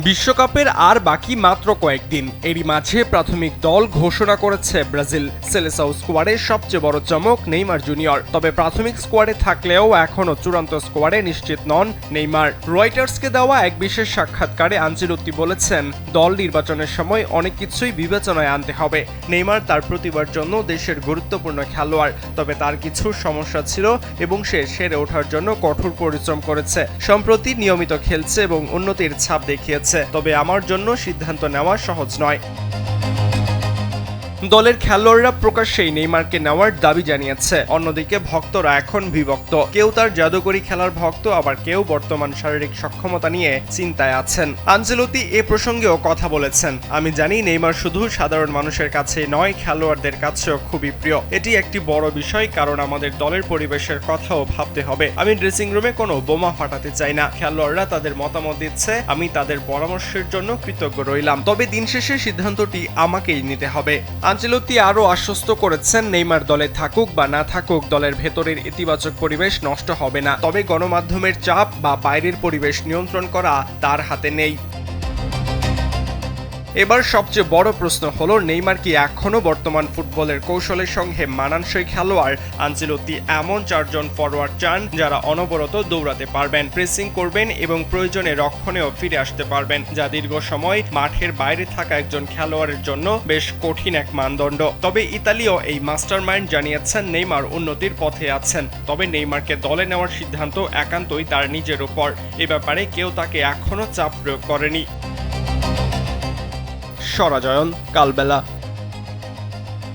বিশ্বকাপের আর বাকি মাত্র কয়েকদিন। এরই মাঝে প্রাথমিক দল ঘোষণা করেছে ব্রাজিল। সেলেসাও স্কোয়াডের সবচেয়ে বড় চমক নেইমার জুনিয়র। তবে প্রাথমিক স্কোয়াডে থাকলেও এখনও চূড়ান্ত স্কোয়াডে নিশ্চিত নন নেইমার। রয়টার্সকে দেওয়া এক বিশেষ সাক্ষাৎকারে আনচেলত্তি বলেছেন, দল নির্বাচনের সময় অনেক কিছুই বিবেচনায় আনতে হবে। নেইমার তার প্রতিভার জন্য দেশের গুরুত্বপূর্ণ খেলোয়াড়, তবে তার কিছু সমস্যা ছিল এবং সে সেরে ওঠার জন্য কঠোর পরিশ্রম করেছে। সম্প্রতি নিয়মিত খেলছে এবং উন্নতির ছাপ দেখিয়েছে। তবে আমার জন্য সিদ্ধান্ত নেওয়া সহজ নয়। দলের খেলোয়াড়রা প্রকাশ্যেই নেইমারকে নেওয়ার দাবি জানিয়েছে। অন্যদিকে ভক্তরা এখন বিভক্ত। কেউ তার জাদুকরী খেলার ভক্ত, আবার কেউ বর্তমান শারীরিক সক্ষমতা নিয়ে চিন্তায় আছেন। আনচেলত্তি এ প্রসঙ্গেও কথা বলেছেন, আমি জানি নেইমার শুধু সাধারণ মানুষের কাছেই নয়, খেলোয়াড়দের কাছেও খুবই প্রিয়। এটি একটি বড় বিষয়, কারণ আমাদের দলের পরিবেশের কথাও ভাবতে হবে। আমি ড্রেসিং রুমে কোনো বোমা ফাটাতে চাই না। খেলোয়াড়রা তাদের মতামত দিচ্ছে, আমি তাদের পরামর্শের জন্য কৃতজ্ঞ রইলাম। তবে দিন শেষে সিদ্ধান্তটি আমাকেই নিতে হবে। আনচেলত্তি আরও আশ্বস্ত করেছেন, নেইমার দলে থাকুক বা না থাকুক, দলের ভেতরের ইতিবাচক পরিবেশ নষ্ট হবে না। তবে গণমাধ্যমের চাপ বা বাইরের পরিবেশ নিয়ন্ত্রণ করা তার হাতে নেই। এবার সবচেয়ে বড় প্রশ্ন হলো, নেইমার কি এখনো বর্তমান ফুটবলের কৌশলের সঙ্গে মানানসই খেলোয়াড়? আনচেলত্তি এমন চারজন ফরওয়ার্ড চান যারা অনবরত দৌড়াতে পারবেন, প্রেসিং করবেন এবং প্রয়োজনে রক্ষণেও ফিরে আসতে পারবেন, যা দীর্ঘ সময় মাঠের বাইরে থাকা একজন খেলোয়াড়ের জন্য বেশ কঠিন এক মানদণ্ড। তবে ইতালীয় এই মাস্টারমাইন্ড জানিয়েছেন, নেইমার উন্নতির পথে আছেন। তবে নেইমারকে দলে নেওয়ার সিদ্ধান্ত একান্তই তার নিজের উপর। এ ব্যাপারে কেউ তাকে এখনো চাপ প্রয়োগ করেনি। সরাজয়ন, কালবেলা।